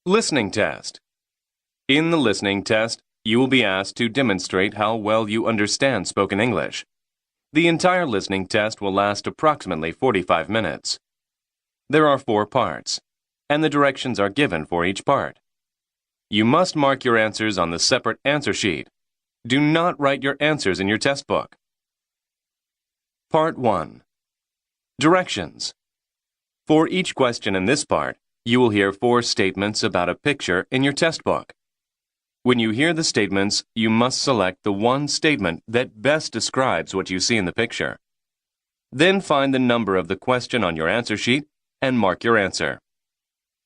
Listening test. In the listening test, you will be asked to demonstrate how well you understand spoken English. The entire listening test will last approximately 45 minutes. There are 4 parts, and the directions are given for each part. You must mark your answers on the separate answer sheet. Do not write your answers in your test book. Part 1. Directions. For each question in this part, you will hear 4 statements about a picture in your test book. When you hear the statements, you must select the one statement that best describes what you see in the picture. Then find the number of the question on your answer sheet and mark your answer.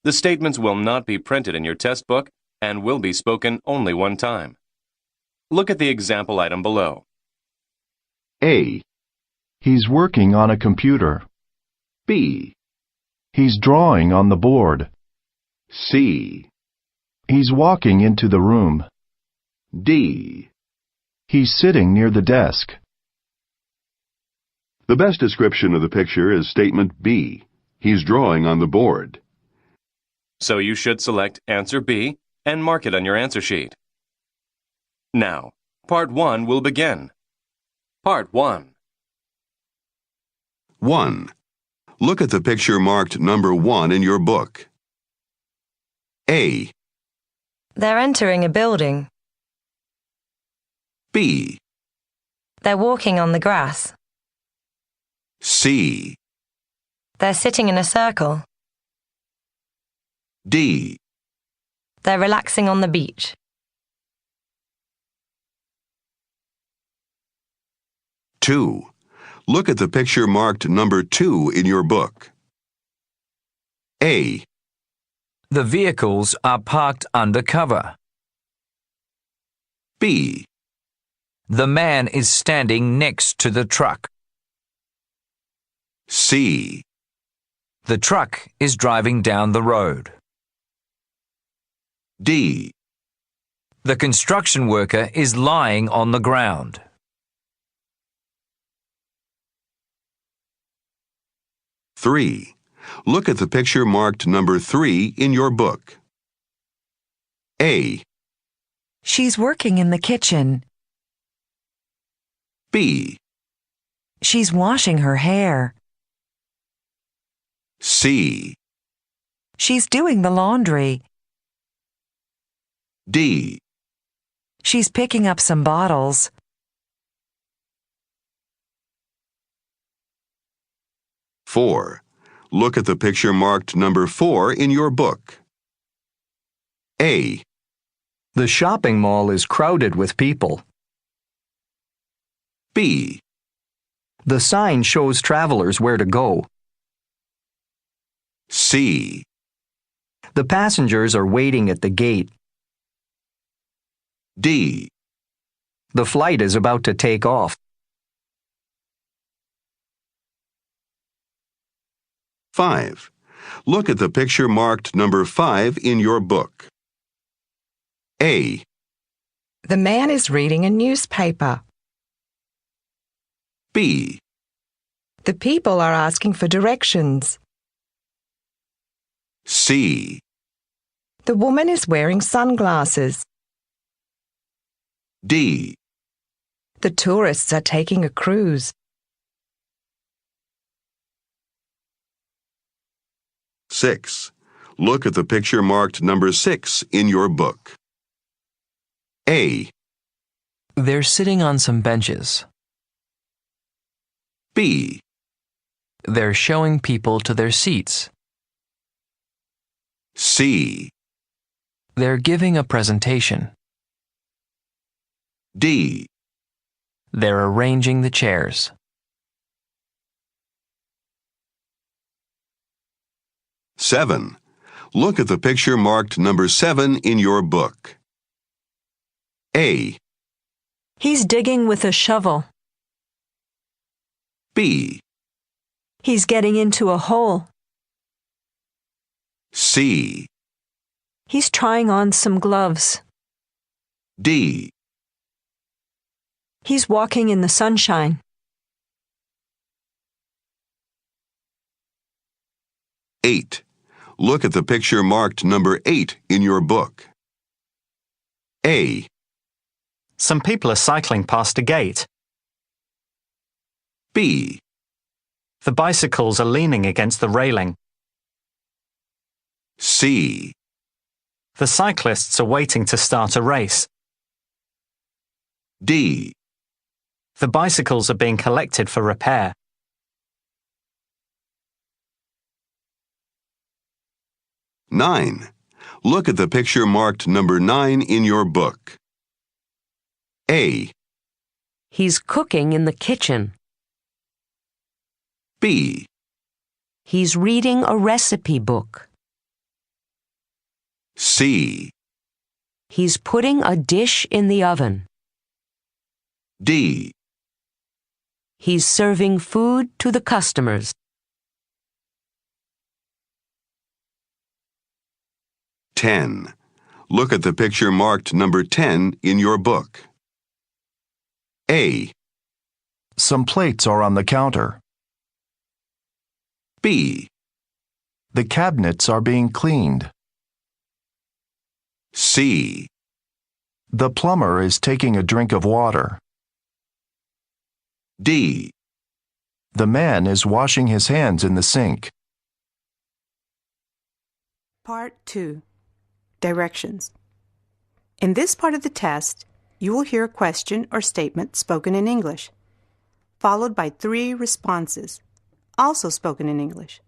The statements will not be printed in your test book and will be spoken only one time. Look at the example item below. A. He's working on a computer. B. He's drawing on the board. C. He's walking into the room. D. He's sitting near the desk. The best description of the picture is statement B. He's drawing on the board. So you should select answer B and mark it on your answer sheet. Now, part 1 will begin. Part 1. 1. Look at the picture marked number 1 in your book. A. They're entering a building. B. They're walking on the grass. C. They're sitting in a circle. D. They're relaxing on the beach. 2. Look at the picture marked number 2 in your book. A. The vehicles are parked under cover. B. The man is standing next to the truck. C. The truck is driving down the road. D. The construction worker is lying on the ground. 3. Look at the picture marked number 3 in your book. A. She's working in the kitchen. B. She's washing her hair. C. She's doing the laundry. D. She's picking up some bottles. 4. Look at the picture marked number 4 in your book. A. The shopping mall is crowded with people. B. The sign shows travelers where to go. C. The passengers are waiting at the gate. D. The flight is about to take off. 5. Look at the picture marked number 5 in your book. A. The man is reading a newspaper. B. The people are asking for directions. C. The woman is wearing sunglasses. D. The tourists are taking a cruise. 6. Look at the picture marked number 6 in your book. A. They're sitting on some benches. B. They're showing people to their seats. C. They're giving a presentation. D. They're arranging the chairs. 7. Look at the picture marked number 7 in your book. A. He's digging with a shovel. B. He's getting into a hole. C. He's trying on some gloves. D. He's walking in the sunshine. 8. Look at the picture marked number 8 in your book. A. Some people are cycling past a gate. B. The bicycles are leaning against the railing. C. The cyclists are waiting to start a race. D. The bicycles are being collected for repair. Nine. Look at the picture marked number 9 in your book. A. He's cooking in the kitchen. B. He's reading a recipe book. C. He's putting a dish in the oven. D. He's serving food to the customers. 10. Look at the picture marked number 10 in your book. A. Some plates are on the counter. B. The cabinets are being cleaned. C. The plumber is taking a drink of water. D. The man is washing his hands in the sink. Part 2. Directions. In this part of the test, you will hear a question or statement spoken in English, followed by 3 responses, also spoken in English.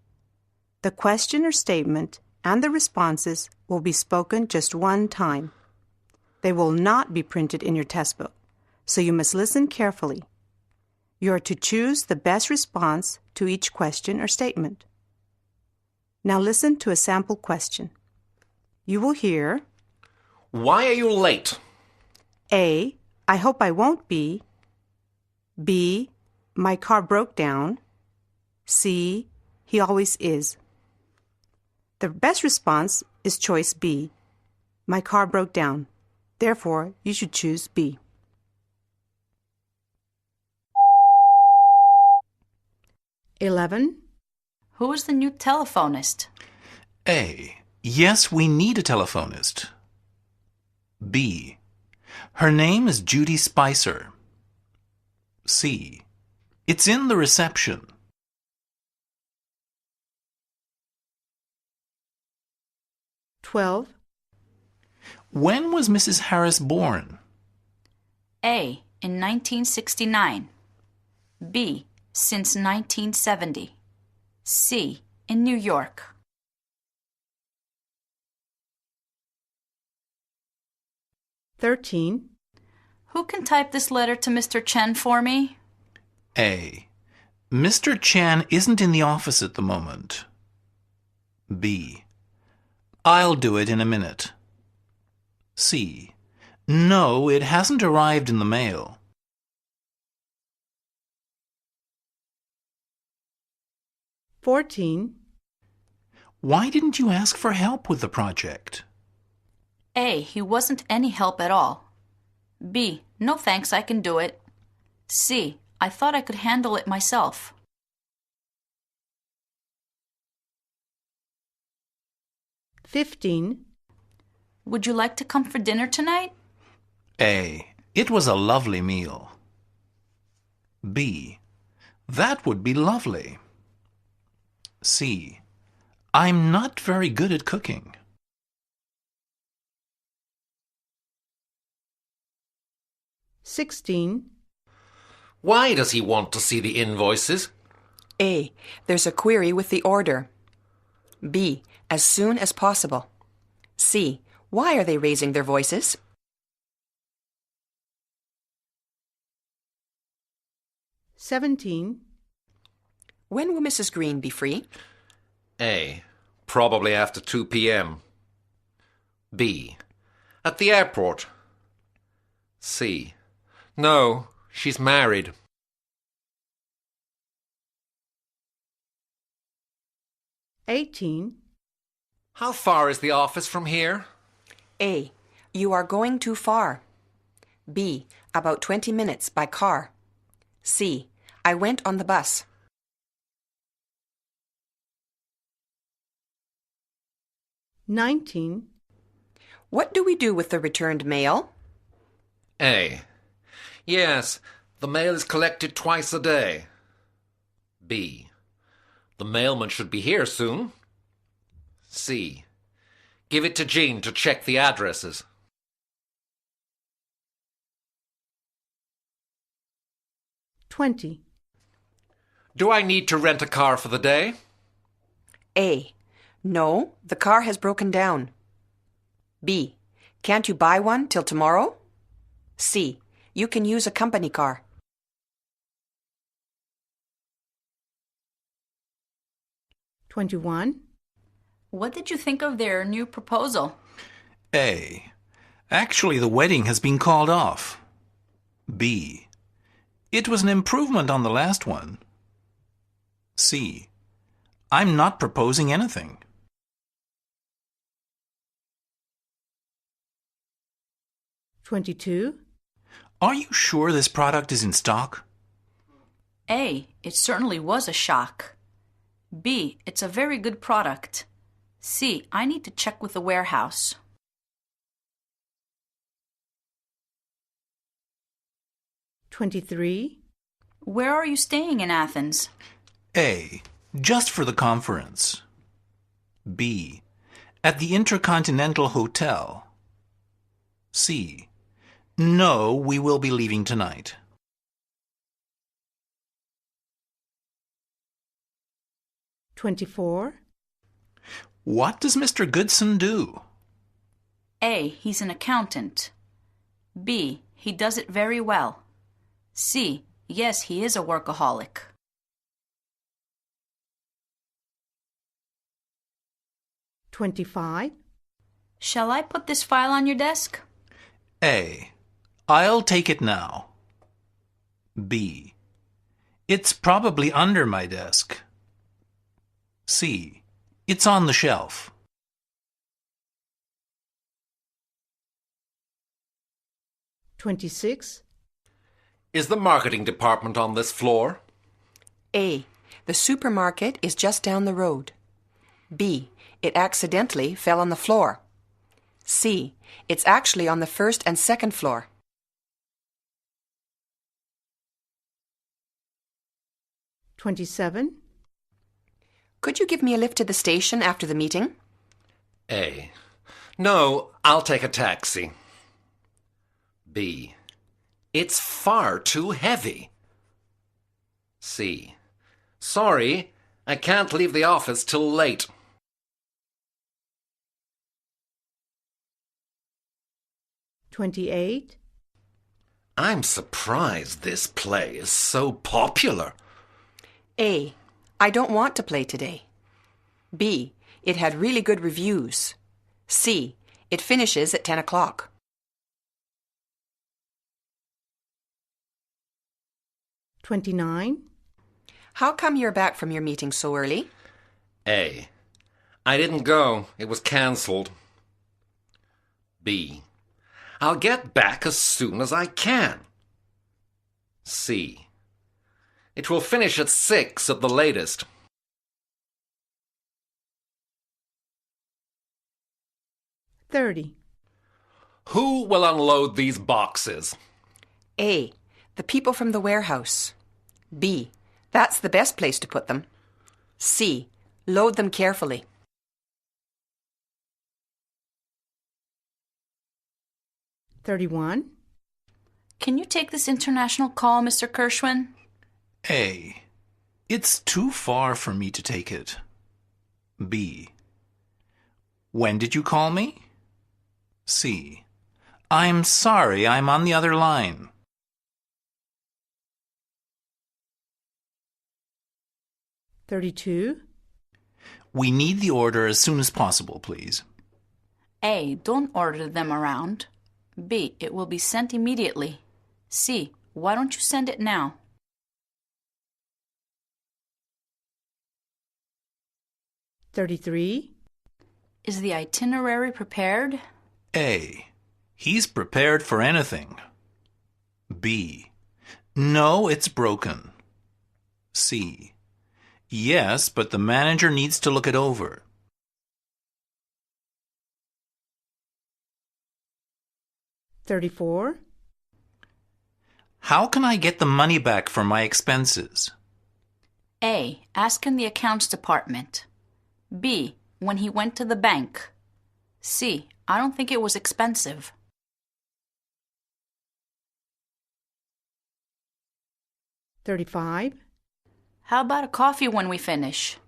The question or statement and the responses will be spoken just one time. They will not be printed in your test book, so you must listen carefully. You are to choose the best response to each question or statement. Now listen to a sample question. You will hear, Why are you late? A. I hope I won't be. B. My car broke down. C. He always is. The best response is choice B. My car broke down. Therefore, you should choose B. (11) Who is the new telephonist? A. Yes, we need a telephonist. B. Her name is Judy Spicer. C. It's in the reception. (12) When was Mrs. Harris born? A. In 1969. B. Since 1970. C. In New York. 13. Who can type this letter to Mr. Chen for me? A. Mr. Chan isn't in the office at the moment. B. I'll do it in a minute. C. No, it hasn't arrived in the mail. 14. Why didn't you ask for help with the project? A. He wasn't any help at all. B. No thanks, I can do it. C. I thought I could handle it myself. 15. Would you like to come for dinner tonight? A. It was a lovely meal. B. That would be lovely. C. I'm not very good at cooking. 16. Why does he want to see the invoices? A. There's a query with the order. B. As soon as possible. C. Why are they raising their voices? 17. When will Mrs. Green be free? A. Probably after 2 p.m. B. At the airport. C. No, she's married. 18. How far is the office from here? A. You are going too far. B. About 20 minutes by car. C. I went on the bus. 19. What do we do with the returned mail? A. Yes, the mail is collected twice a day. B. The mailman should be here soon. C. Give it to Jean to check the addresses. $20. Do I need to rent a car for the day? A. No, the car has broken down. B. Can't you buy one till tomorrow? C. You can use a company car. $21. What did you think of their new proposal? A. Actually, the wedding has been called off. B. It was an improvement on the last one. C. I'm not proposing anything. $22. Are you sure this product is in stock? A. It certainly was a shock. B. It's a very good product. C. I need to check with the warehouse. $23. Where are you staying in Athens? A. Just for the conference. B. At the Intercontinental Hotel. C. No, we will be leaving tonight. $24. What does Mr. Goodson do? A. He's an accountant. B. He does it very well. C. Yes, he is a workaholic. $25. Shall I put this file on your desk? A. I'll take it now. B. It's probably under my desk. C. It's on the shelf. $26. Is the marketing department on this floor? A. The supermarket is just down the road. B. It accidentally fell on the floor. C. It's actually on the first and second floor. $27. Could you give me a lift to the station after the meeting? A. No, I'll take a taxi. B. It's far too heavy. C. Sorry, I can't leave the office till late. $28. I'm surprised this play is so popular. A. I don't want to play today. B. It had really good reviews. C. It finishes at 10 o'clock. $29. How come you're back from your meeting so early? A. I didn't go. It was cancelled. B. I'll get back as soon as I can. C. It will finish at 6 at the latest. $30. Who will unload these boxes? A. The people from the warehouse. B. That's the best place to put them. C. Load them carefully. $31. Can you take this international call, Mr. Kirschwin? A. It's too far for me to take it. B. When did you call me? C. I'm sorry, I'm on the other line. $32. We need the order as soon as possible, please. A. Don't order them around. B. It will be sent immediately. C. Why don't you send it now? $33. Is the itinerary prepared? A. He's prepared for anything. B. No, it's broken. C. Yes, but the manager needs to look it over. 34. How can I get the money back for my expenses? A. Ask in the accounts department. B. When he went to the bank. C. I don't think it was expensive. 35. How about a coffee when we finish?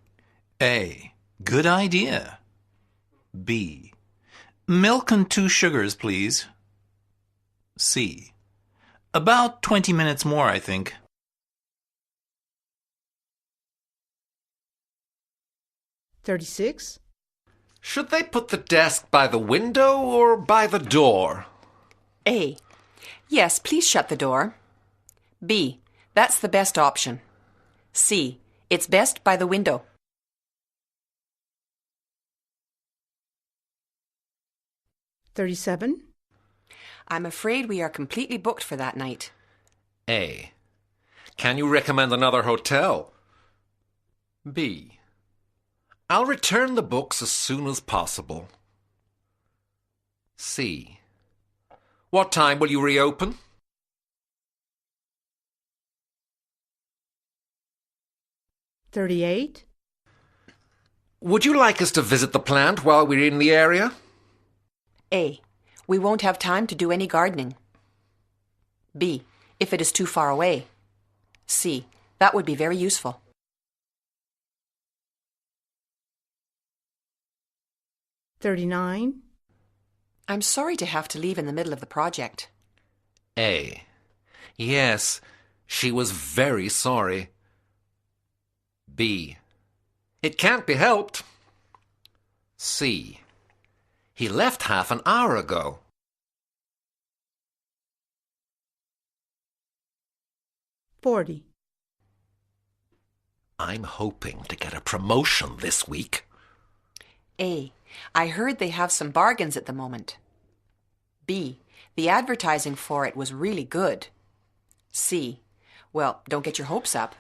A. Good idea. B. Milk and 2 sugars, please. C. About 20 minutes more, I think. 36. Should they put the desk by the window or by the door? A. Yes, please shut the door. B. That's the best option. C. It's best by the window. 37. I'm afraid we are completely booked for that night. A. Can you recommend another hotel? B. I'll return the books as soon as possible. C. What time will you reopen? 38. Would you like us to visit the plant while we're in the area? A. We won't have time to do any gardening. B. If it is too far away. C. That would be very useful. 39. I'm sorry to have to leave in the middle of the project. A. Yes, she was very sorry. B. It can't be helped. C. He left half an hour ago. 40. I'm hoping to get a promotion this week. A. I heard they have some bargains at the moment. B. The advertising for it was really good. C. Well, don't get your hopes up.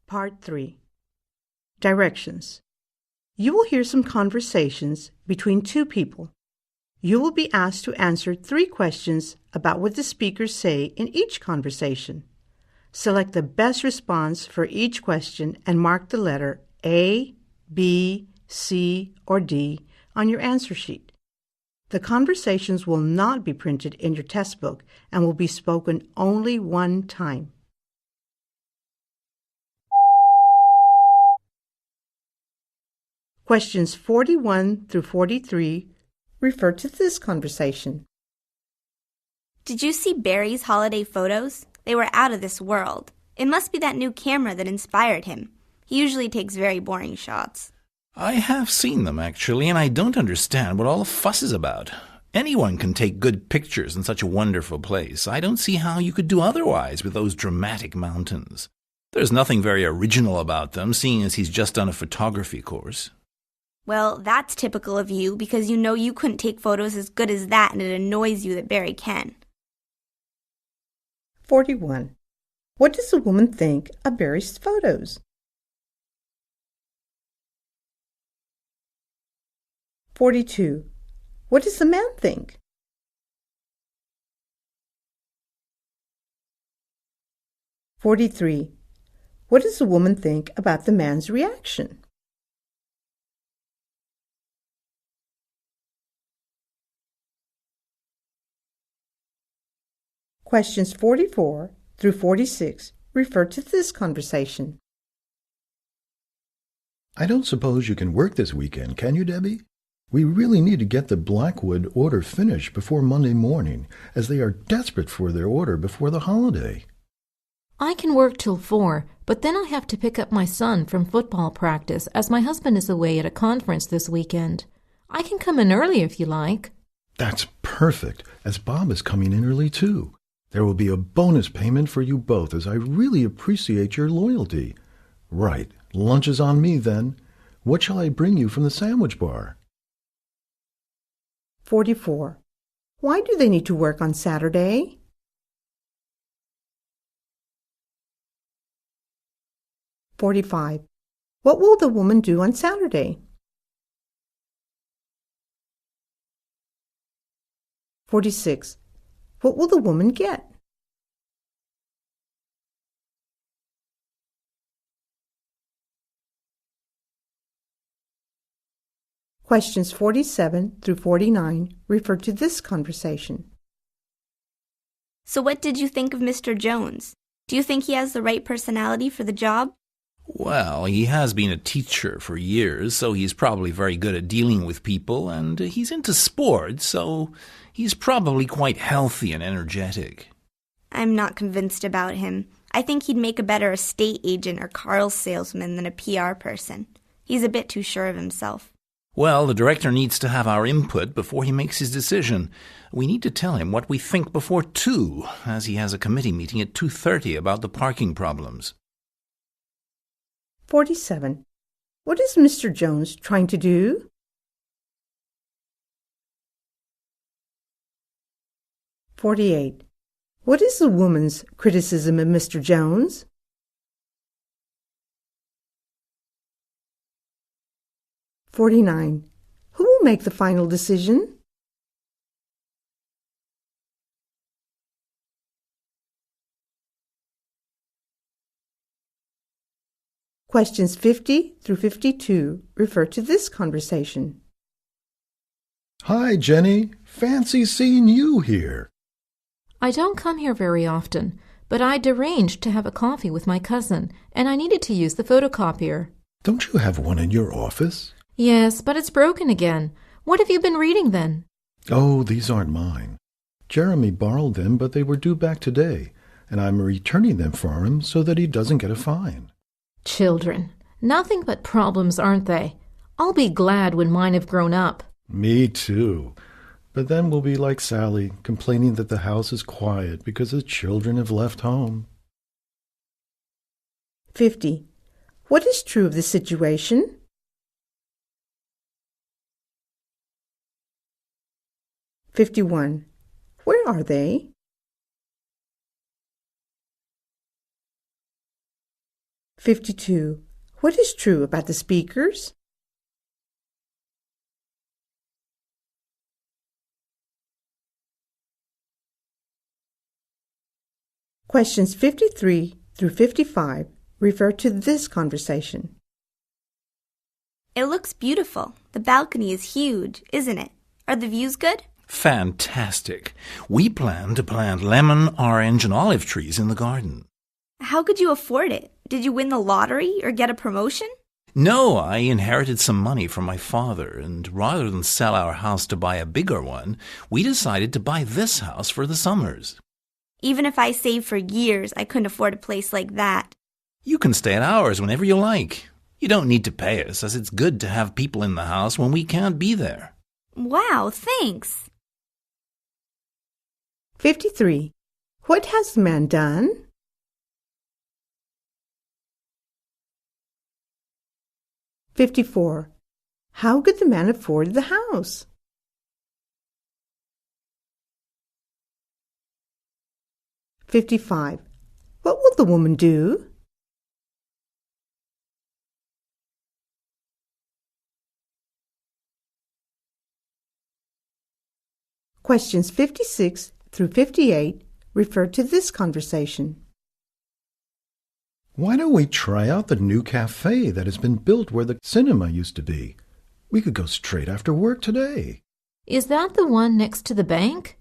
Part 3. Directions. You will hear some conversations between two people. You will be asked to answer 3 questions about what the speakers say in each conversation. Select the best response for each question and mark the letter A, B, C, or D on your answer sheet. The conversations will not be printed in your test book and will be spoken only one time. Questions 41 through 43 refer to this conversation. Did you see Barry's holiday photos? They were out of this world. It must be that new camera that inspired him. He usually takes very boring shots. I have seen them, actually, and I don't understand what all the fuss is about. Anyone can take good pictures in such a wonderful place. I don't see how you could do otherwise with those dramatic mountains. There's nothing very original about them, seeing as he's just done a photography course. Well, that's typical of you because you know you couldn't take photos as good as that and it annoys you that Barry can. 41. What does the woman think of Barry's photos? 42. What does the man think? 43. What does the woman think about the man's reaction? 44 through 46 refer to this conversation. I don't suppose you can work this weekend, can you, Debbie? We really need to get the Blackwood order finished before Monday morning, as they are desperate for their order before the holiday. I can work till 4, but then I have to pick up my son from football practice, as my husband is away at a conference this weekend. I can come in early if you like. That's perfect, as Bob is coming in early too. There will be a bonus payment for you both, as I really appreciate your loyalty. Right, lunch is on me then. What shall I bring you from the sandwich bar? 44. Why do they need to work on Saturday? 45. What will the woman do on Saturday? 46. What will the woman get? Questions 47 through 49 refer to this conversation. So what did you think of Mr. Jones? Do you think he has the right personality for the job? Well, he has been a teacher for years, so he's probably very good at dealing with people, and he's into sports, so he's probably quite healthy and energetic. I'm not convinced about him. I think he'd make a better estate agent or car salesman than a PR person. He's a bit too sure of himself. Well, the director needs to have our input before he makes his decision. We need to tell him what we think before 2, as he has a committee meeting at 2:30 about the parking problems. 47. What is Mr. Jones trying to do? 48. What is the woman's criticism of Mr. Jones? 49. Who will make the final decision? 50 through 52 refer to this conversation. Hi, Jenny. Fancy seeing you here. I don't come here very often, but I'd arranged to have a coffee with my cousin, and I needed to use the photocopier. Don't you have one in your office? Yes, but it's broken again. What have you been reading then? Oh, these aren't mine. Jeremy borrowed them, but they were due back today, and I'm returning them for him so that he doesn't get a fine. Children. Nothing but problems, aren't they? I'll be glad when mine have grown up. Me too. But then we'll be like Sally, complaining that the house is quiet because the children have left home. 50. What is true of the situation? 51. Where are they? 52. What is true about the speakers? 53 through 55 refer to this conversation. It looks beautiful. The balcony is huge, isn't it? Are the views good? Fantastic. We plan to plant lemon, orange, and olive trees in the garden. How could you afford it? Did you win the lottery or get a promotion? No, I inherited some money from my father, and rather than sell our house to buy a bigger one, we decided to buy this house for the summers. Even if I saved for years, I couldn't afford a place like that. You can stay at ours whenever you like. You don't need to pay us, as it's good to have people in the house when we can't be there. Wow, thanks. 53. What has the man done? 54. How could the man afford the house? 55. What will the woman do? 56 through 58 refer to this conversation. Why don't we try out the new cafe that has been built where the cinema used to be? We could go straight after work today. Is that the one next to the bank?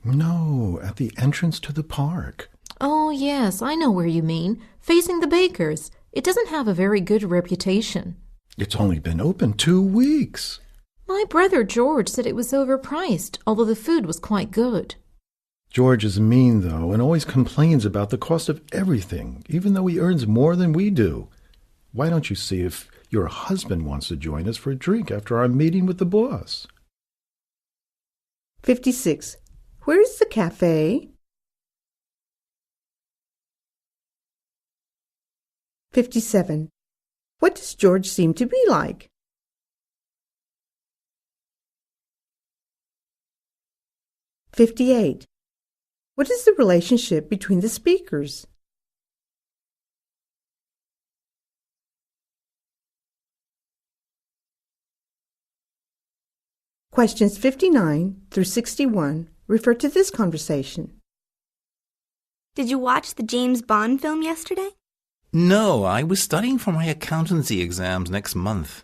No, at the entrance to the park. Oh, yes, I know where you mean. Facing the bakers. It doesn't have a very good reputation. It's only been open 2 weeks. My brother George said it was overpriced, although the food was quite good. George is mean, though, and always complains about the cost of everything, even though he earns more than we do. Why don't you see if your husband wants to join us for a drink after our meeting with the boss? 56. Where is the cafe? 57. What does George seem to be like? 58. What is the relationship between the speakers? Questions 59 through 61 refer to this conversation. Did you watch the James Bond film yesterday? No, I was studying for my accountancy exams next month.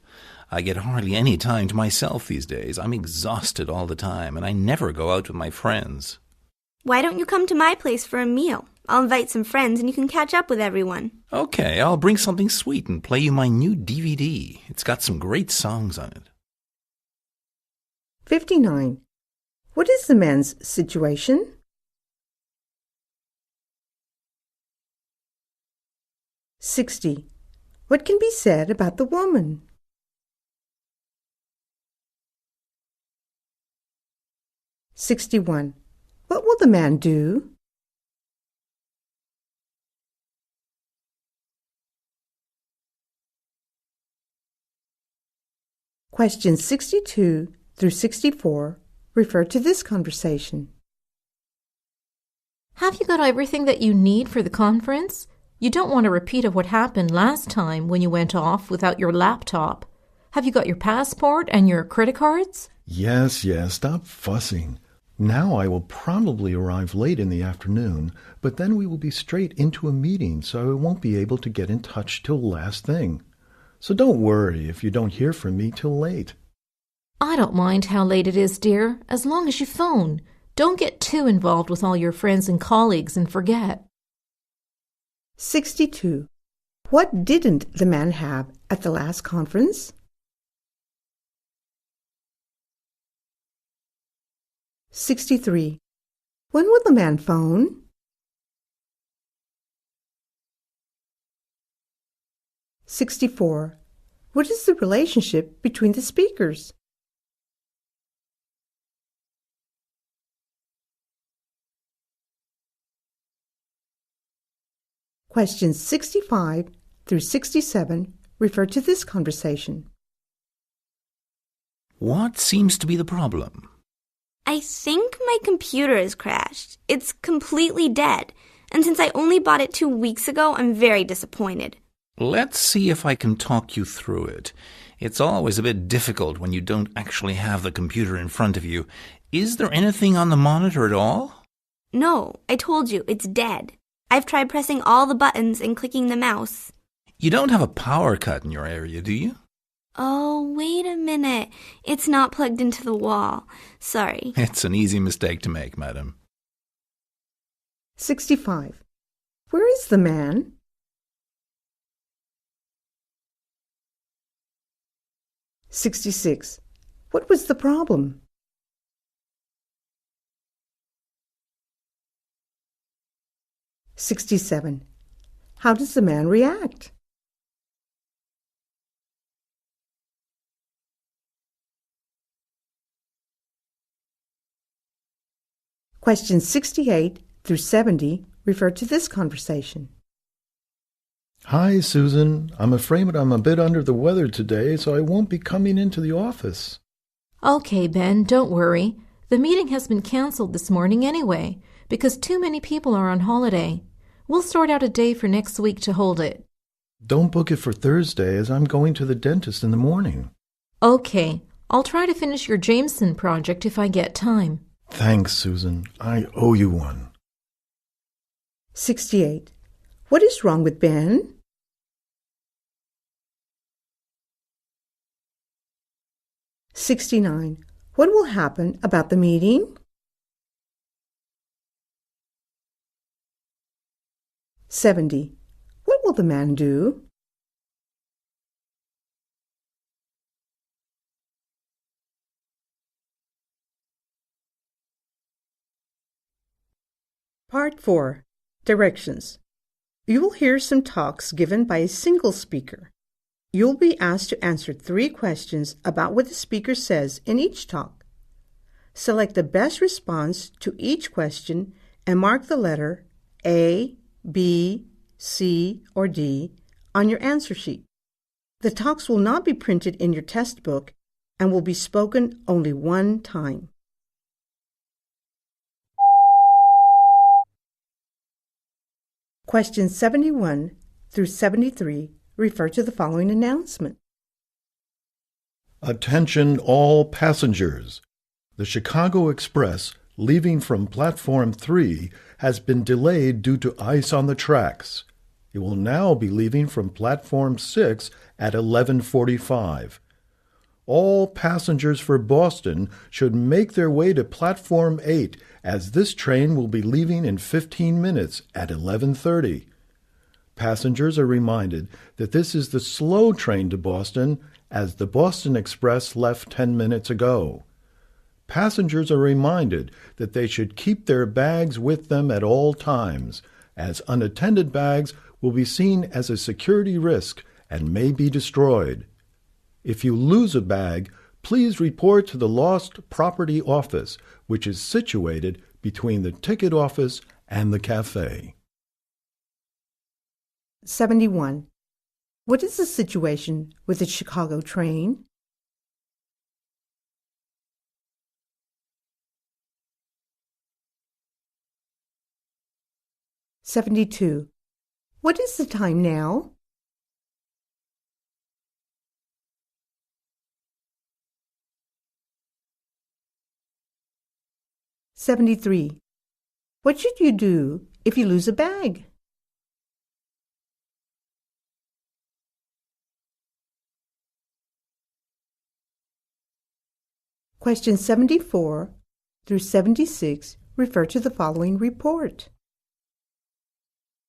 I get hardly any time to myself these days. I'm exhausted all the time, and I never go out with my friends. Why don't you come to my place for a meal? I'll invite some friends and you can catch up with everyone. Okay, I'll bring something sweet and play you my new DVD. It's got some great songs on it. 59. What is the man's situation? $60. What can be said about the woman? $61. What will the man do? Questions 62 through 64 refer to this conversation. Have you got everything that you need for the conference? You don't want a repeat of what happened last time when you went off without your laptop. Have you got your passport and your credit cards? Yes, stop fussing. Now I will probably arrive late in the afternoon, but then we will be straight into a meeting, so I won't be able to get in touch till last thing. So don't worry if you don't hear from me till late. I don't mind how late it is, dear, as long as you phone. Don't get too involved with all your friends and colleagues and forget. 62. What didn't the man have at the last conference? 63. When will the man phone? 64. What is the relationship between the speakers? 65 through 67 refer to this conversation. What seems to be the problem? I think my computer has crashed. It's completely dead. And since I only bought it 2 weeks ago, I'm very disappointed. Let's see if I can talk you through it. It's always a bit difficult when you don't actually have the computer in front of you. Is there anything on the monitor at all? No, I told you, it's dead. I've tried pressing all the buttons and clicking the mouse. You don't have a power cut in your area, do you? Oh, wait a minute. It's not plugged into the wall. Sorry. It's an easy mistake to make, madam. 65. Where is the man? 66. What was the problem? 67. How does the man react? 68 through 70 refer to this conversation. Hi, Susan. I'm afraid I'm a bit under the weather today, so I won't be coming into the office. Okay, Ben, don't worry. The meeting has been canceled this morning anyway, because too many people are on holiday. We'll sort out a day for next week to hold it. Don't book it for Thursday, as I'm going to the dentist in the morning. Okay, I'll try to finish your Jameson project if I get time. Thanks, Susan. I owe you one. 68. What is wrong with Ben? 69. What will happen about the meeting? 70. What will the man do? Part 4. Directions. You will hear some talks given by a single speaker. You will be asked to answer 3 questions about what the speaker says in each talk. Select the best response to each question and mark the letter A, B, C, or D on your answer sheet. The talks will not be printed in your test book and will be spoken only one time. Questions 71 through 73 refer to the following announcement. Attention all passengers. The Chicago Express, leaving from Platform 3, has been delayed due to ice on the tracks. It will now be leaving from Platform 6 at 11:45. All passengers for Boston should make their way to Platform 8, as this train will be leaving in 15 minutes at 11:30. Passengers are reminded that this is the slow train to Boston, as the Boston Express left 10 minutes ago. Passengers are reminded that they should keep their bags with them at all times, as unattended bags will be seen as a security risk and may be destroyed. If you lose a bag, please report to the Lost Property Office, which is situated between the ticket office and the cafe. 71. What is the situation with the Chicago train? (72) What is the time now? (73) What should you do if you lose a bag? Questions 74 through 76 refer to the following report.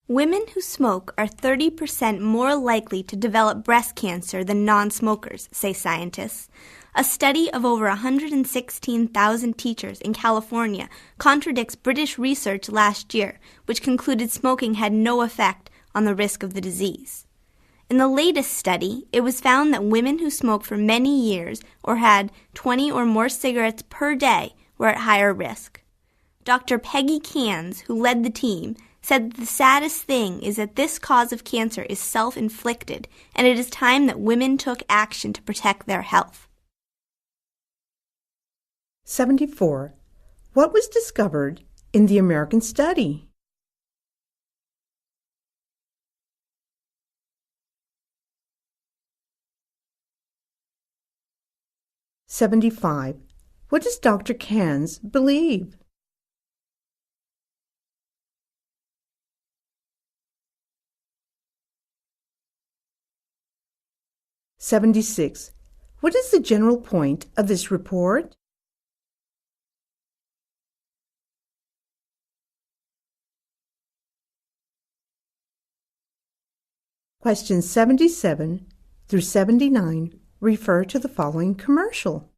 Women who smoke are 30% more likely to develop breast cancer than non-smokers, say scientists. A study of over 116,000 teachers in California contradicts British research last year, which concluded smoking had no effect on the risk of the disease. In the latest study, it was found that women who smoked for many years or had 20 or more cigarettes per day were at higher risk. Dr. Peggy Cairns, who led the team, said that the saddest thing is that this cause of cancer is self-inflicted, and it is time that women took action to protect their health. 74. What was discovered in the American study? (75) What does Dr. Cairns believe? (76) What is the general point of this report? Questions 77 through 79 refer to the following commercial.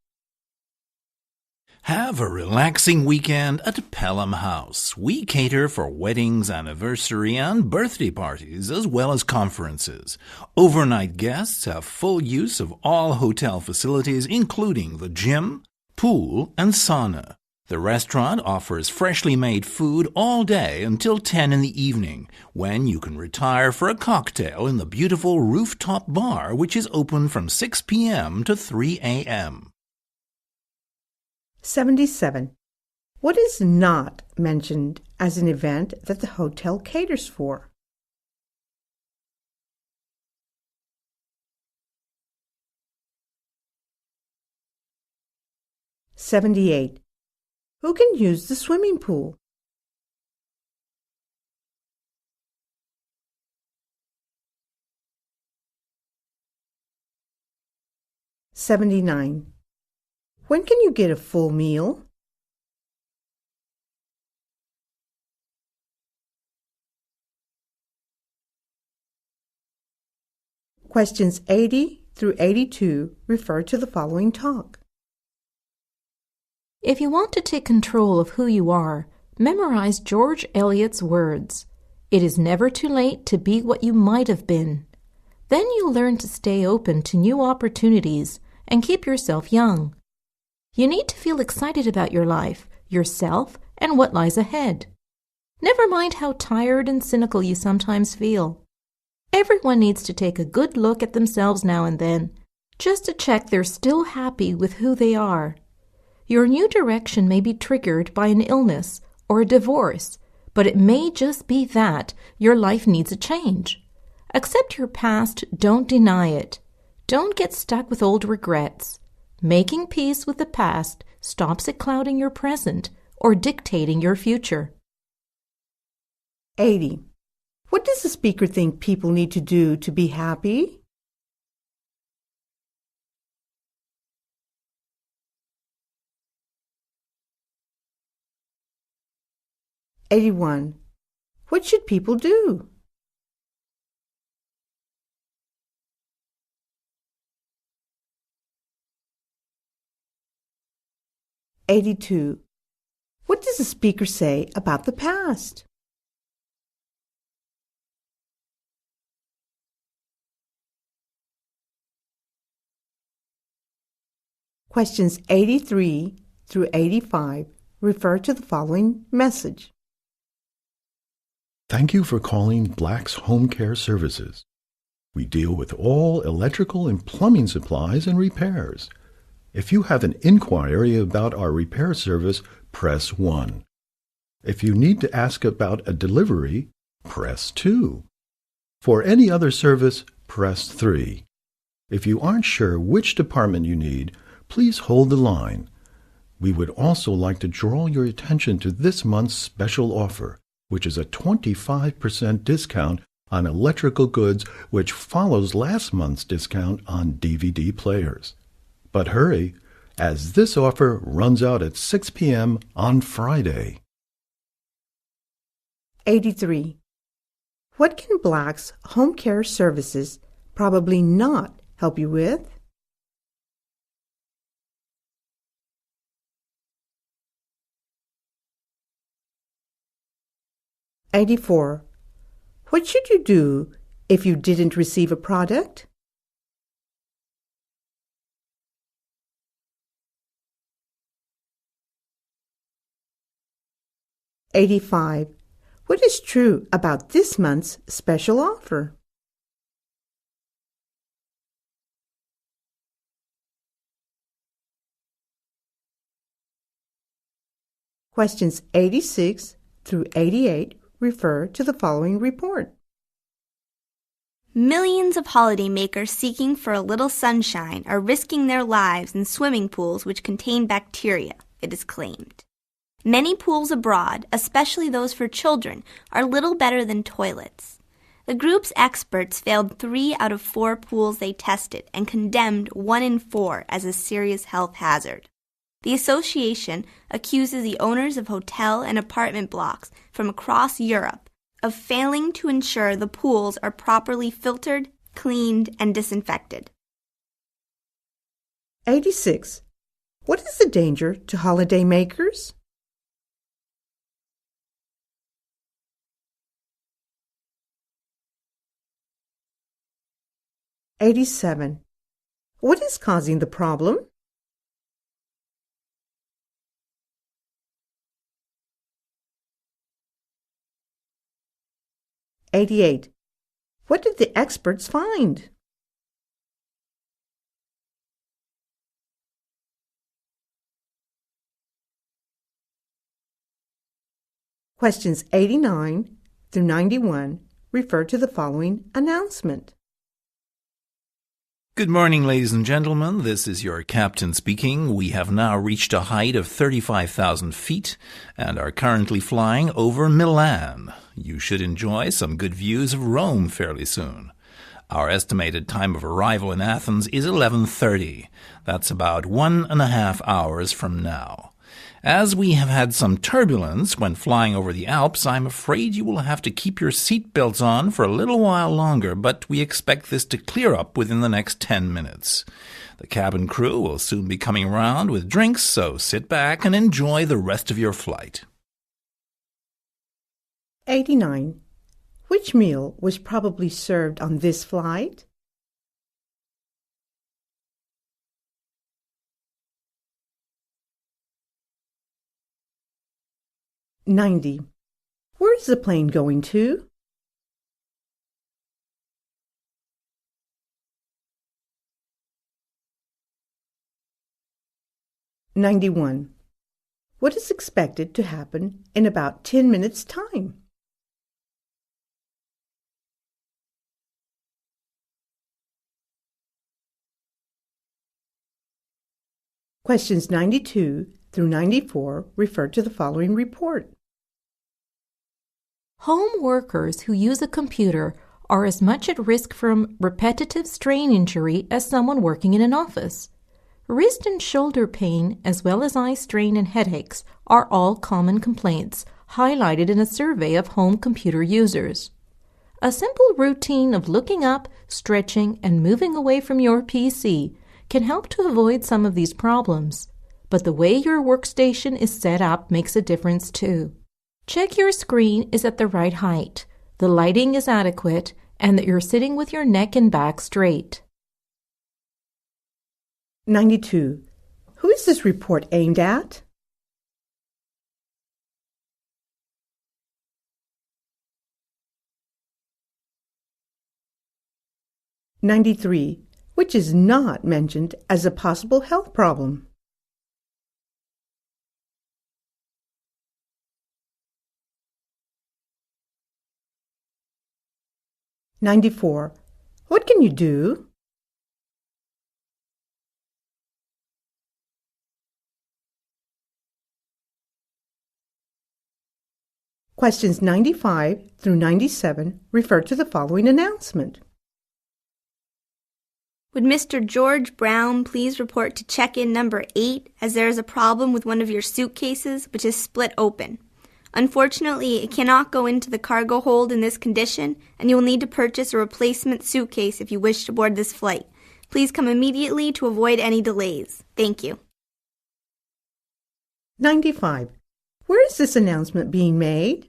Have a relaxing weekend at Pelham House. We cater for weddings, anniversary, and birthday parties, as well as conferences. Overnight guests have full use of all hotel facilities, including the gym, pool, and sauna. The restaurant offers freshly made food all day until 10 in the evening, when you can retire for a cocktail in the beautiful rooftop bar, which is open from 6 p.m. to 3 a.m. 77. What is not mentioned as an event that the hotel caters for? (78) Who can use the swimming pool? (79) When can you get a full meal? Questions 80 through 82 refer to the following talk. If you want to take control of who you are, memorize George Eliot's words. It is never too late to be what you might have been. Then you'll learn to stay open to new opportunities and keep yourself young. You need to feel excited about your life, yourself, and what lies ahead. Never mind how tired and cynical you sometimes feel. Everyone needs to take a good look at themselves now and then, just to check they're still happy with who they are. Your new direction may be triggered by an illness or a divorce, but it may just be that your life needs a change. Accept your past, don't deny it. Don't get stuck with old regrets. Making peace with the past stops it clouding your present or dictating your future. 80. What does the speaker think people need to do to be happy? '81. What should people do? '82. What does the speaker say about the past? Questions 83 through 85 refer to the following message. Thank you for calling Black's Home Care Services. We deal with all electrical and plumbing supplies and repairs. If you have an inquiry about our repair service, press 1. If you need to ask about a delivery, press 2. For any other service, press 3. If you aren't sure which department you need, please hold the line. We would also like to draw your attention to this month's special offer, which is a 25% discount on electrical goods, which follows last month's discount on DVD players. But hurry, as this offer runs out at 6 p.m. on Friday. 83. What can Black's Home Care Services probably not help you with? '84. What should you do if you didn't receive a product? '85. What is true about this month's special offer? Questions 86 through 88 refer to the following report. Millions of holidaymakers seeking for a little sunshine are risking their lives in swimming pools which contain bacteria, it is claimed. Many pools abroad, especially those for children, are little better than toilets. The group's experts failed 3 out of 4 pools they tested and condemned 1 in 4 as a serious health hazard. The association accuses the owners of hotel and apartment blocks from across Europe of failing to ensure the pools are properly filtered, cleaned, and disinfected. 86. What is the danger to holidaymakers? '87. What is causing the problem? '88. What did the experts find? Questions 89 through 91 refer to the following announcement. Good morning, ladies and gentlemen. This is your captain speaking. We have now reached a height of 35,000 feet and are currently flying over Milan. You should enjoy some good views of Rome fairly soon. Our estimated time of arrival in Athens is 11:30. That's about 1.5 hours from now. As we have had some turbulence when flying over the Alps, I'm afraid you will have to keep your seat belts on for a little while longer, but we expect this to clear up within the next 10 minutes. The cabin crew will soon be coming around with drinks, so sit back and enjoy the rest of your flight. 89. Which meal was probably served on this flight? '90. Where is the plane going to? '91. What is expected to happen in about 10 minutes' time? Questions 92 through 94 refer to the following report. Home workers who use a computer are as much at risk from repetitive strain injury as someone working in an office. Wrist and shoulder pain, as well as eye strain and headaches, are all common complaints highlighted in a survey of home computer users. A simple routine of looking up, stretching, and moving away from your PC can help to avoid some of these problems. But the way your workstation is set up makes a difference too. Check your screen is at the right height, the lighting is adequate, and that you're sitting with your neck and back straight. 92. Who is this report aimed at? '93. Which is not mentioned as a possible health problem? '94. What can you do? Questions 95 through 97 refer to the following announcement. Would Mr. George Brown please report to check-in number 8 as there is a problem with one of your suitcases which is split open. Unfortunately, it cannot go into the cargo hold in this condition, and you will need to purchase a replacement suitcase if you wish to board this flight. Please come immediately to avoid any delays. Thank you. 95. Where is this announcement being made?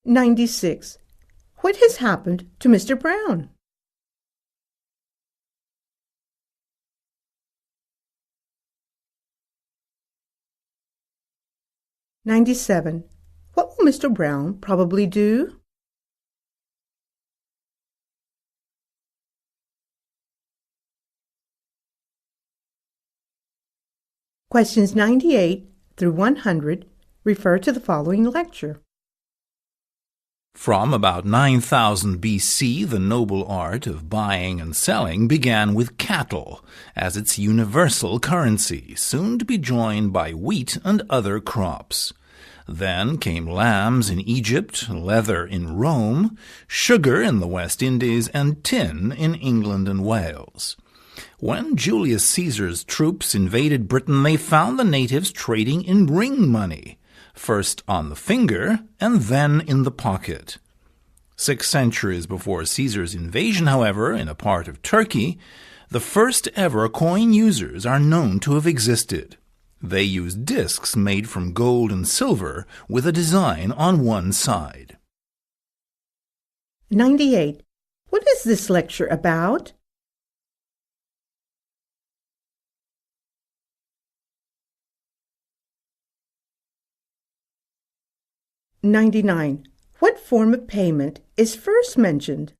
'96. What has happened to Mr. Brown? '97. What will Mr. Brown probably do? Questions 98 through 100 refer to the following lecture. From about 9000 BC, the noble art of buying and selling began with cattle as its universal currency, soon to be joined by wheat and other crops. Then came lambs in Egypt, leather in Rome, sugar in the West Indies, and tin in England and Wales. When Julius Caesar's troops invaded Britain, they found the natives trading in ring money, first on the finger and then in the pocket. 6 centuries before Caesar's invasion, however, in a part of Turkey, the first ever coin users are known to have existed. They used discs made from gold and silver with a design on one side. 98. What is this lecture about? '99. What form of payment is first mentioned?